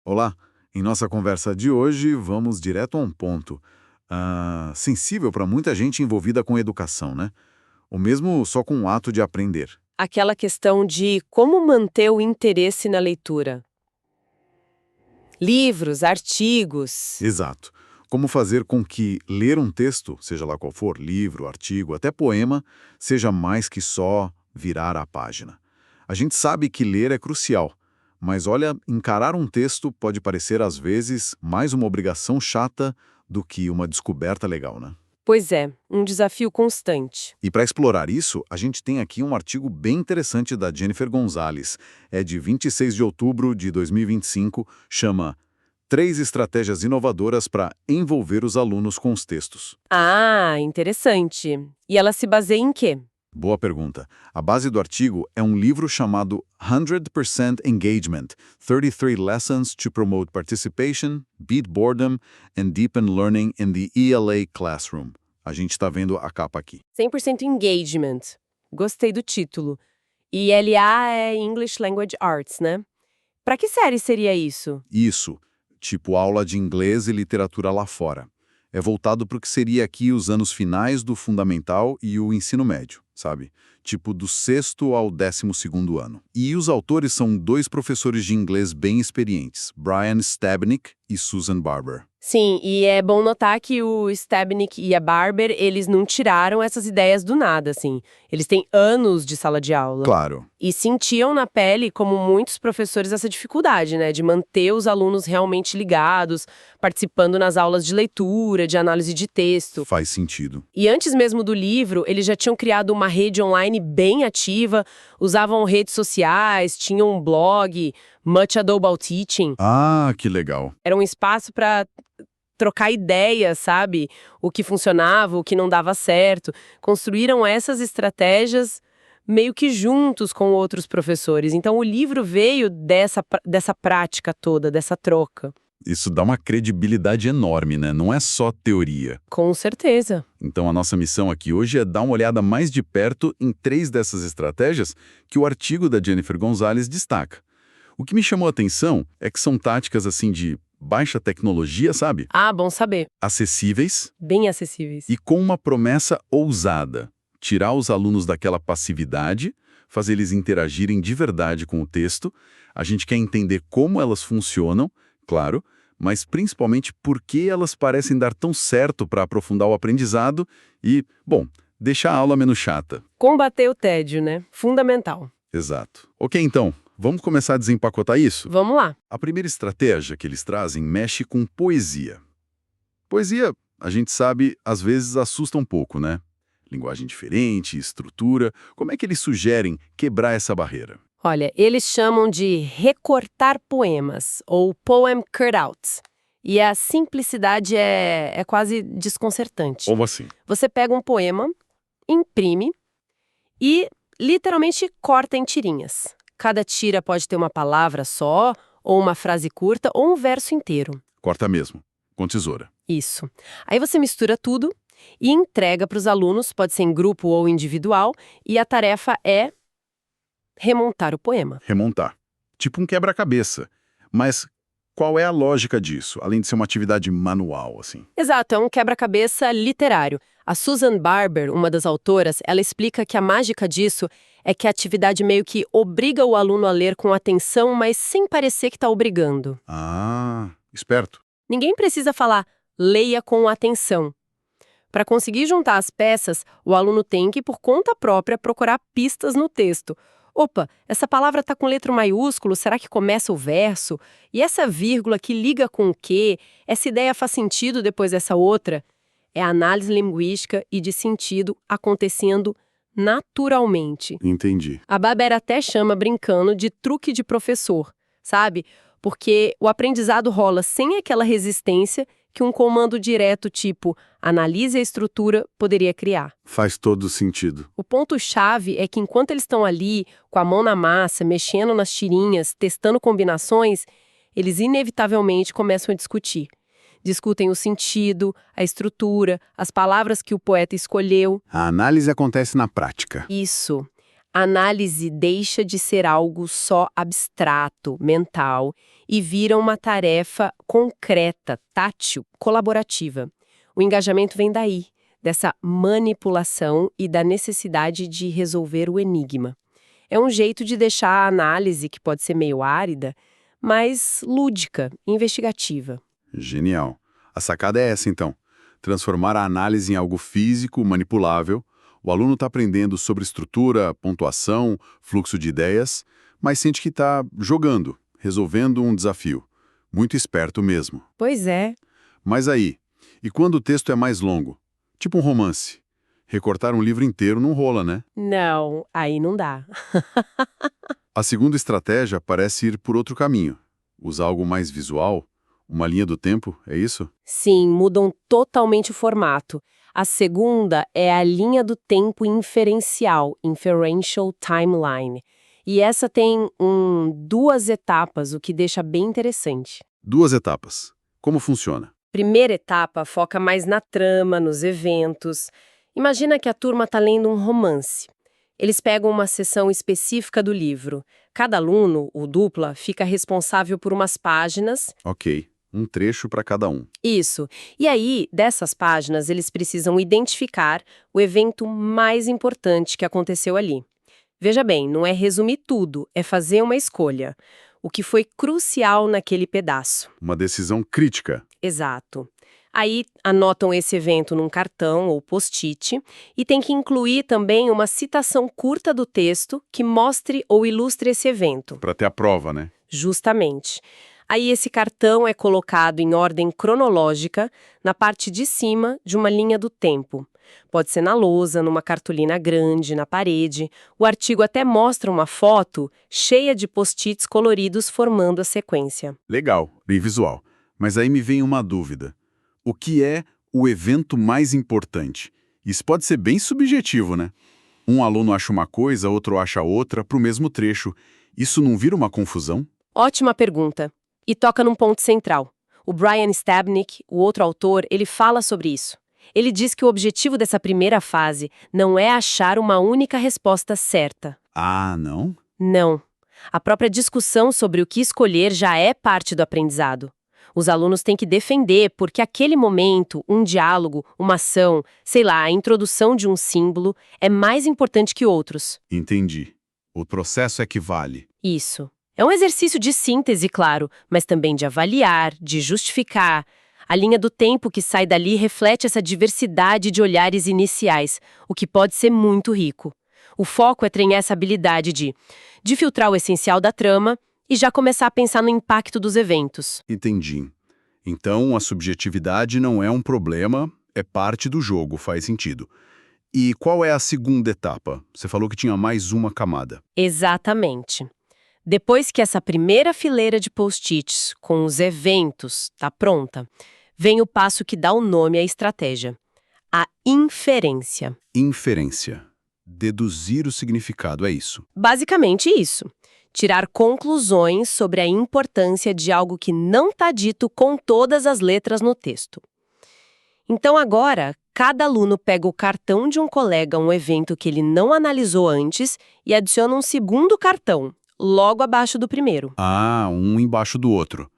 Olá, em nossa conversa de hoje vamos direto a um ponto sensível para muita gente envolvida com educação, né? Ou mesmo só com o ato de aprender. Aquela questão de como manter o interesse na leitura. Livros, artigos. Exato. Como fazer com que ler um texto, seja lá qual for, livro, artigo, até poema, seja mais que só virar a página. A gente sabe que ler é crucial, mas olha, encarar um texto pode parecer às vezes mais uma obrigação chata do que uma descoberta legal, né? Pois é, um desafio constante. E para explorar isso, a gente tem aqui um artigo bem interessante da Jennifer Gonzalez. É de 26 de outubro de 2025, chama Três Estratégias Inovadoras para Envolver os Alunos com os Textos. Ah, interessante. E ela se baseia em quê? Boa pergunta. A base do artigo é um livro chamado 100% Engagement, 33 Lessons to Promote Participation, Beat Boredom and Deepen Learning in the ELA Classroom. A gente está vendo a capa aqui. 100% engagement. Gostei do título. E LA é English Language Arts, né? Para que série seria isso? Isso, tipo aula de inglês e literatura lá fora. É voltado para o que seria aqui os anos finais do fundamental e o ensino médio, sabe? Tipo do 6º ao 12º ano. E os autores são dois professores de inglês bem experientes, Brian Stabnick e Susan Barber. Sim, e é bom notar que o Stabnick e a Barber, eles não tiraram essas ideias do nada, assim. Eles têm anos de sala de aula. Claro. E sentiam na pele, como muitos professores, essa dificuldade, né? De manter os alunos realmente ligados, participando nas aulas de leitura, de análise de texto. Faz sentido. E antes mesmo do livro, eles já tinham criado uma rede online bem ativa, usavam redes sociais, tinham um blog, Much Ado About Teaching. Ah, que legal. Era um espaço para trocar ideias, sabe? O que funcionava, o que não dava certo. Construíram essas estratégias meio que juntos com outros professores. Então, o livro veio dessa prática toda, dessa troca. Isso dá uma credibilidade enorme, né? Não é só teoria. Com certeza. Então, a nossa missão aqui hoje é dar uma olhada mais de perto em 3 dessas estratégias que o artigo da Jennifer Gonzalez destaca. O que me chamou a atenção é que são táticas assim de baixa tecnologia, sabe? Ah, bom saber. Acessíveis Bem acessíveis. e com uma promessa ousada. Tirar os alunos daquela passividade, fazer eles interagirem de verdade com o texto. A gente quer entender como elas funcionam, claro, mas principalmente por que elas parecem dar tão certo para aprofundar o aprendizado e, bom, deixar a aula menos chata. Combater o tédio, né? Fundamental. Exato. Ok, então, vamos começar a desempacotar isso? Vamos lá. A primeira estratégia que eles trazem mexe com poesia. Poesia, a gente sabe, às vezes assusta um pouco, né? Linguagem diferente, estrutura. Como é que eles sugerem quebrar essa barreira? Olha, eles chamam de recortar poemas, ou poem cutouts. E a simplicidade é quase desconcertante. Como assim? Você pega um poema, imprime e literalmente corta em tirinhas. Cada tira pode ter uma palavra só, ou uma frase curta, ou um verso inteiro. Corta mesmo, com tesoura. Isso. Aí você mistura tudo e entrega para os alunos, pode ser em grupo ou individual, e a tarefa é remontar o poema. Remontar. Tipo um quebra-cabeça. Mas qual é a lógica disso, além de ser uma atividade manual, assim? Exato, é um quebra-cabeça literário. A Susan Barber, uma das autoras, ela explica que a mágica disso é que a atividade meio que obriga o aluno a ler com atenção, mas sem parecer que está obrigando. Ah, esperto. Ninguém precisa falar, leia com atenção. Para conseguir juntar as peças, o aluno tem que, por conta própria, procurar pistas no texto. Opa, essa palavra está com letra maiúsculo, será que começa o verso? E essa vírgula que liga com o quê? Essa ideia faz sentido depois dessa outra? É a análise linguística e de sentido acontecendo naturalmente. Entendi. A Barber até chama, brincando, de truque de professor, sabe? Porque o aprendizado rola sem aquela resistência que um comando direto tipo analise a estrutura poderia criar. Faz todo sentido. O ponto-chave é que enquanto eles estão ali, com a mão na massa, mexendo nas tirinhas, testando combinações, eles inevitavelmente começam a discutir. Discutem o sentido, a estrutura, as palavras que o poeta escolheu. A análise acontece na prática. Isso. A análise deixa de ser algo só abstrato, mental, e vira uma tarefa concreta, tátil, colaborativa. O engajamento vem daí, dessa manipulação e da necessidade de resolver o enigma. É um jeito de deixar a análise, que pode ser meio árida, mais lúdica, investigativa. Genial. A sacada é essa, então. Transformar a análise em algo físico, manipulável. O aluno está aprendendo sobre estrutura, pontuação, fluxo de ideias, mas sente que está jogando, resolvendo um desafio. Muito esperto mesmo. Pois é. Mas aí, e quando o texto é mais longo? Tipo um romance. Recortar um livro inteiro não rola, né? Não, aí não dá. A segunda estratégia parece ir por outro caminho. Usar algo mais visual, uma linha do tempo, é isso? Sim, mudam totalmente o formato. A segunda é a linha do tempo inferencial, Inferential Timeline. E essa tem duas etapas, o que deixa bem interessante. 2 etapas. Como funciona? Primeira etapa foca mais na trama, nos eventos. Imagina que a turma está lendo um romance. Eles pegam uma seção específica do livro. Cada aluno, o dupla, fica responsável por umas páginas. Ok, um trecho para cada um. Isso. E aí, dessas páginas, eles precisam identificar o evento mais importante que aconteceu ali. Veja bem, não é resumir tudo, é fazer uma escolha. O que foi crucial naquele pedaço. Uma decisão crítica. Exato. Aí anotam esse evento num cartão ou post-it e tem que incluir também uma citação curta do texto que mostre ou ilustre esse evento. Para ter a prova, né? Justamente. Aí esse cartão é colocado em ordem cronológica na parte de cima de uma linha do tempo. Pode ser na lousa, numa cartolina grande, na parede. O artigo até mostra uma foto cheia de post-its coloridos formando a sequência. Legal, bem visual. Mas aí me vem uma dúvida. O que é o evento mais importante? Isso pode ser bem subjetivo, né? Um aluno acha uma coisa, outro acha outra, para o mesmo trecho. Isso não vira uma confusão? Ótima pergunta. E toca num ponto central. O Brian Stabnick, o outro autor, ele fala sobre isso. Ele diz que o objetivo dessa primeira fase não é achar uma única resposta certa. Ah, não? Não. A própria discussão sobre o que escolher já é parte do aprendizado. Os alunos têm que defender porque aquele momento, um diálogo, uma ação, sei lá, a introdução de um símbolo, é mais importante que outros. Entendi. O processo é que vale. Isso. É um exercício de síntese, claro, mas também de avaliar, de justificar. A linha do tempo que sai dali reflete essa diversidade de olhares iniciais, o que pode ser muito rico. O foco é treinar essa habilidade de filtrar o essencial da trama e já começar a pensar no impacto dos eventos. Entendi. Então, a subjetividade não é um problema, é parte do jogo, faz sentido. E qual é a segunda etapa? Você falou que tinha mais uma camada. Exatamente. Depois que essa primeira fileira de post-its com os eventos está pronta, vem o passo que dá o nome à estratégia: a inferência. Inferência. Deduzir o significado, é isso. Basicamente isso. Tirar conclusões sobre a importância de algo que não está dito com todas as letras no texto. Então agora, cada aluno pega o cartão de um colega, um evento que ele não analisou antes, e adiciona um segundo cartão, logo abaixo do primeiro. Ah, um embaixo do outro.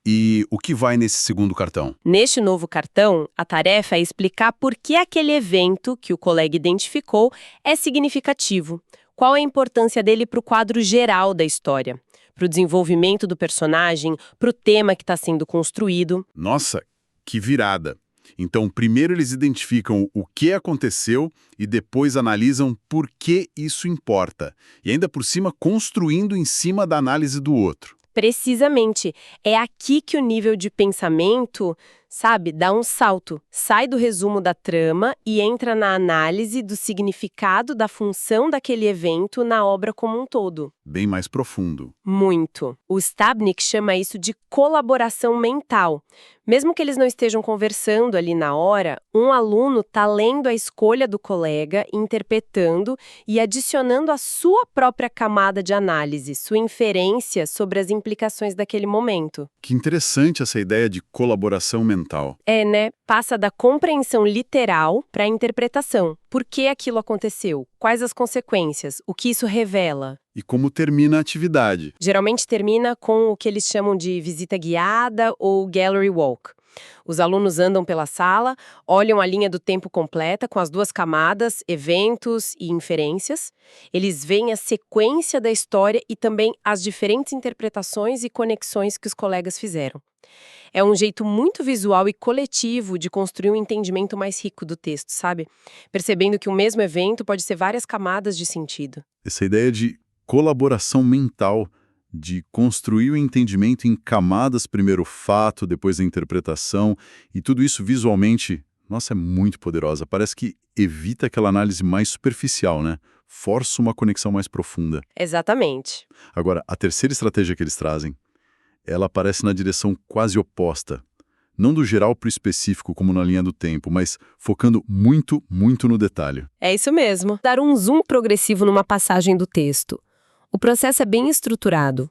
E o que vai nesse segundo cartão? Neste novo cartão, a tarefa é explicar por que aquele evento que o colega identificou é significativo. Qual a importância dele para o quadro geral da história? Para o desenvolvimento do personagem, para o tema que está sendo construído. Nossa, que virada! Então, primeiro eles identificam o que aconteceu e depois analisam por que isso importa. E ainda por cima, construindo em cima da análise do outro. Precisamente. É aqui que o nível de pensamento, sabe, dá um salto. Sai do resumo da trama e entra na análise do significado da função daquele evento na obra como um todo. Bem mais profundo. Muito. O Stabnick chama isso de colaboração mental. Mesmo que eles não estejam conversando ali na hora, um aluno está lendo a escolha do colega, interpretando e adicionando a sua própria camada de análise, sua inferência sobre as implicações daquele momento. Que interessante essa ideia de colaboração mental. fundamental. É, né? Passa da compreensão literal para a interpretação. Por que aquilo aconteceu? Quais as consequências? O que isso revela? E como termina a atividade? Geralmente termina com o que eles chamam de visita guiada ou gallery walk. Os alunos andam pela sala, olham a linha do tempo completa com as duas camadas, eventos e inferências. Eles veem a sequência da história e também as diferentes interpretações e conexões que os colegas fizeram. É um jeito muito visual e coletivo de construir um entendimento mais rico do texto, sabe? Percebendo que o mesmo evento pode ser várias camadas de sentido. Essa ideia de colaboração mental, de construir o entendimento em camadas, primeiro o fato, depois a interpretação, e tudo isso visualmente, nossa, é muito poderosa. Parece que evita aquela análise mais superficial, né? Força uma conexão mais profunda. Exatamente. Agora, a terceira estratégia que eles trazem, ela aparece na direção quase oposta. Não do geral para o específico, como na linha do tempo, mas focando muito, muito no detalhe. É isso mesmo. Dar um zoom progressivo numa passagem do texto. O processo é bem estruturado.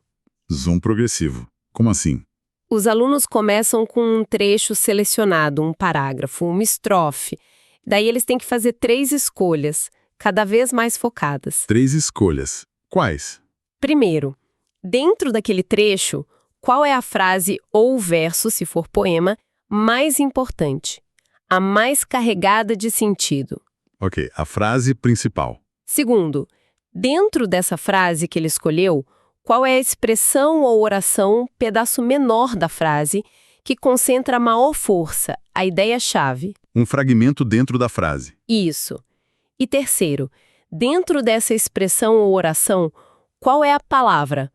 Zoom progressivo. Como assim? Os alunos começam com um trecho selecionado, um parágrafo, uma estrofe. Daí eles têm que fazer 3 escolhas, cada vez mais focadas. 3 escolhas. Quais? Primeiro, dentro daquele trecho, qual é a frase ou verso, se for poema, mais importante? A mais carregada de sentido. Ok, a frase principal. Segundo, dentro dessa frase que ele escolheu, qual é a expressão ou oração, pedaço menor da frase, que concentra a maior força, a ideia-chave? Um fragmento dentro da frase. Isso. E terceiro, dentro dessa expressão ou oração, qual é a palavra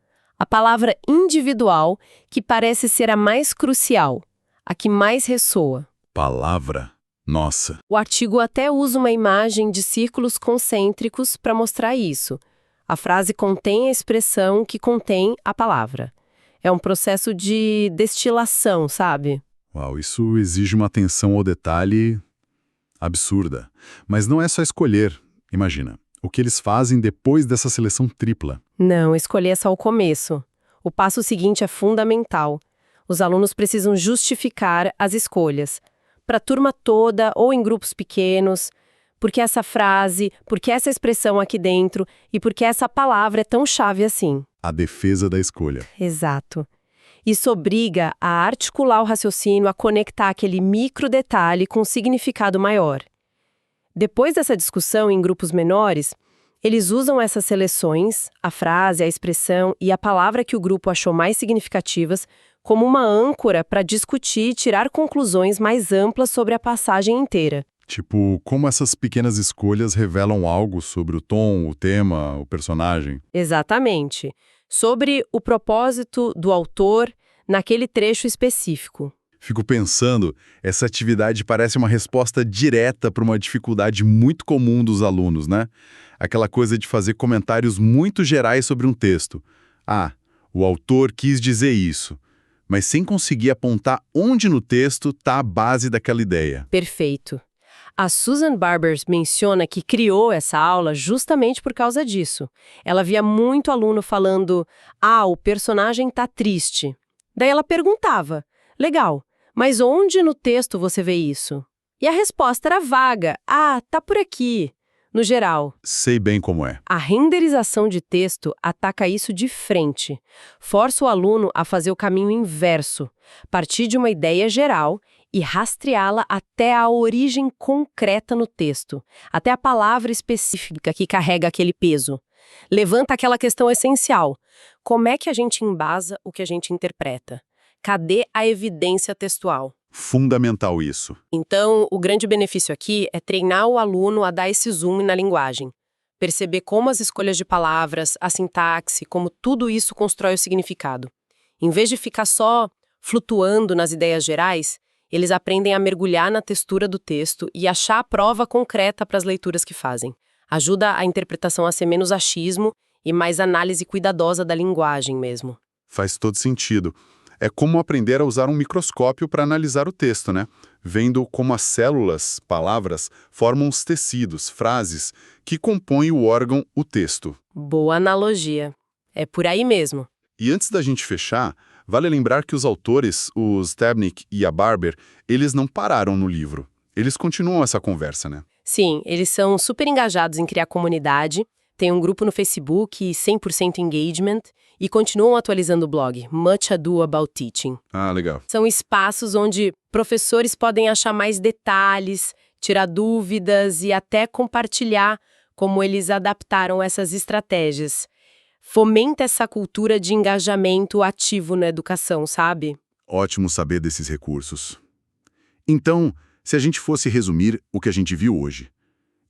individual que parece ser a mais crucial, a que mais ressoa? Palavra. Nossa. O artigo até usa uma imagem de círculos concêntricos para mostrar isso. A frase contém a expressão que contém a palavra. É um processo de destilação, sabe? Uau, isso exige uma atenção ao detalhe absurda. Mas não é só escolher. Imagina, o que eles fazem depois dessa seleção tripla. Não, escolher é só o começo. O passo seguinte é fundamental. Os alunos precisam justificar as escolhas. Para a turma toda ou em grupos pequenos. Por que essa frase, por que essa expressão aqui dentro e por que essa palavra é tão chave assim? A defesa da escolha. Exato. Isso obriga a articular o raciocínio, a conectar aquele micro detalhe com um significado maior. Depois dessa discussão em grupos menores, eles usam essas seleções, a frase, a expressão e a palavra que o grupo achou mais significativas, como uma âncora para discutir e tirar conclusões mais amplas sobre a passagem inteira. Tipo, como essas pequenas escolhas revelam algo sobre o tom, o tema, o personagem. Exatamente. Sobre o propósito do autor naquele trecho específico. Fico pensando, essa atividade parece uma resposta direta para uma dificuldade muito comum dos alunos, né? Aquela coisa de fazer comentários muito gerais sobre um texto. Ah, o autor quis dizer isso, mas sem conseguir apontar onde no texto está a base daquela ideia. Perfeito. A Susan Barbers menciona que criou essa aula justamente por causa disso. Ela via muito aluno falando, o personagem tá triste. Daí ela perguntava, legal, mas onde no texto você vê isso? E a resposta era vaga, tá por aqui, no geral. Sei bem como é. A renderização de texto ataca isso de frente. Força o aluno a fazer o caminho inverso, partir de uma ideia geral e rastreá-la até a origem concreta no texto, até a palavra específica que carrega aquele peso. Levanta aquela questão essencial. Como é que a gente embasa o que a gente interpreta? Cadê a evidência textual? Fundamental isso. Então, o grande benefício aqui é treinar o aluno a dar esse zoom na linguagem. Perceber como as escolhas de palavras, a sintaxe, como tudo isso constrói o significado. Em vez de ficar só flutuando nas ideias gerais, eles aprendem a mergulhar na textura do texto e achar a prova concreta para as leituras que fazem. Ajuda a interpretação a ser menos achismo e mais análise cuidadosa da linguagem mesmo. Faz todo sentido. É como aprender a usar um microscópio para analisar o texto, né? Vendo como as células, palavras, formam os tecidos, frases, que compõem o órgão, o texto. Boa analogia. É por aí mesmo. E antes da gente fechar, Vale lembrar que os autores, os Stepnick e a Barber, eles não pararam no livro. Eles continuam essa conversa, né? Sim, eles são super engajados em criar comunidade, tem um grupo no Facebook, 100% engagement, e continuam atualizando o blog, Much Ado About Teaching. Ah, legal. São espaços onde professores podem achar mais detalhes, tirar dúvidas e até compartilhar como eles adaptaram essas estratégias. Fomenta essa cultura de engajamento ativo na educação, sabe? Ótimo saber desses recursos. Então, se a gente fosse resumir o que a gente viu hoje,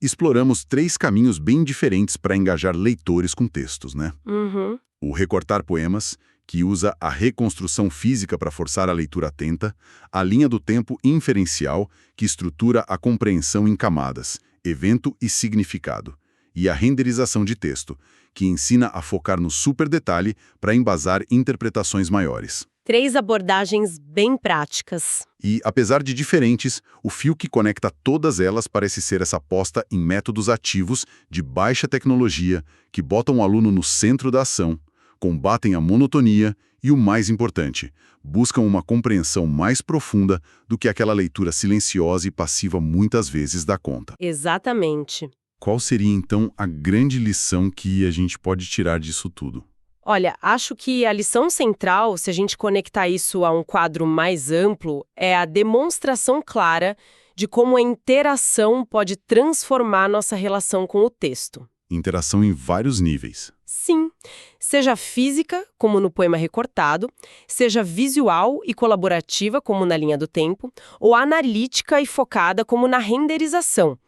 exploramos 3 caminhos bem diferentes para engajar leitores com textos, né? Uhum. O recortar poemas, que usa a reconstrução física para forçar a leitura atenta, a linha do tempo inferencial, que estrutura a compreensão em camadas, evento e significado, e a renderização de texto, que ensina a focar no superdetalhe para embasar interpretações maiores. 3 abordagens bem práticas. E, apesar de diferentes, o fio que conecta todas elas parece ser essa aposta em métodos ativos de baixa tecnologia que botam o aluno no centro da ação, combatem a monotonia e, o mais importante, buscam uma compreensão mais profunda do que aquela leitura silenciosa e passiva muitas vezes dá conta. Exatamente. Qual seria, então, a grande lição que a gente pode tirar disso tudo? Olha, acho que a lição central, se a gente conectar isso a um quadro mais amplo, é a demonstração clara de como a interação pode transformar nossa relação com o texto. Interação em vários níveis. Sim, seja física, como no poema recortado, seja visual e colaborativa, como na linha do tempo, ou analítica e focada, como na renderização.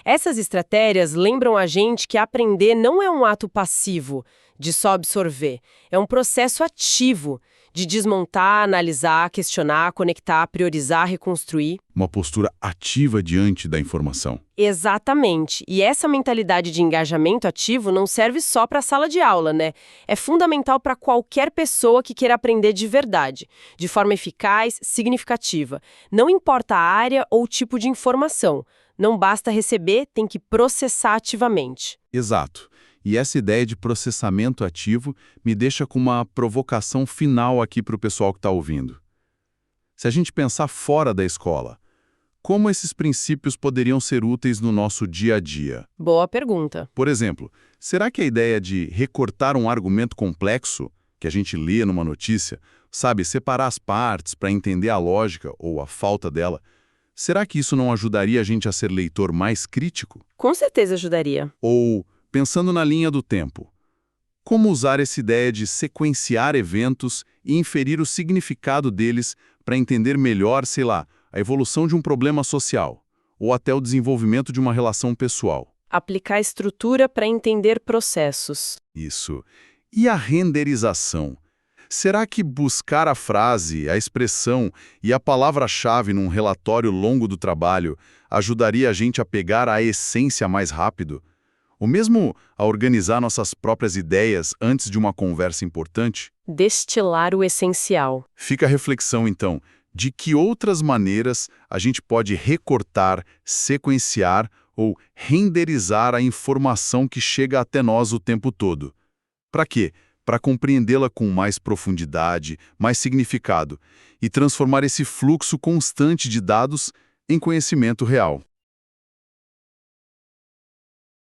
Essas estratégias lembram a gente que aprender não é um ato passivo, de só absorver. É um processo ativo, de desmontar, analisar, questionar, conectar, priorizar, reconstruir. Uma postura ativa diante da informação. Exatamente. E essa mentalidade de engajamento ativo não serve só para a sala de aula, né? É fundamental para qualquer pessoa que queira aprender de verdade, de forma eficaz, significativa. Não importa a área ou tipo de informação. Não basta receber, tem que processar ativamente. Exato. E essa ideia de processamento ativo me deixa com uma provocação final aqui para o pessoal que está ouvindo. Se a gente pensar fora da escola, como esses princípios poderiam ser úteis no nosso dia a dia? Boa pergunta. Por exemplo, será que a ideia de recortar um argumento complexo, que a gente lê numa notícia, sabe, separar as partes para entender a lógica ou a falta dela, será que isso não ajudaria a gente a ser leitor mais crítico? Com certeza ajudaria. Ou, pensando na linha do tempo, como usar essa ideia de sequenciar eventos e inferir o significado deles para entender melhor, sei lá, a evolução de um problema social, ou até o desenvolvimento de uma relação pessoal? Aplicar estrutura para entender processos. Isso. E a renderização? Será que buscar a frase, a expressão e a palavra-chave num relatório longo do trabalho ajudaria a gente a pegar a essência mais rápido? Ou mesmo a organizar nossas próprias ideias antes de uma conversa importante? Destilar o essencial. Fica a reflexão, então, de que outras maneiras a gente pode recortar, sequenciar ou renderizar a informação que chega até nós o tempo todo. Para quê? Para compreendê-la com mais profundidade, mais significado e transformar esse fluxo constante de dados em conhecimento real.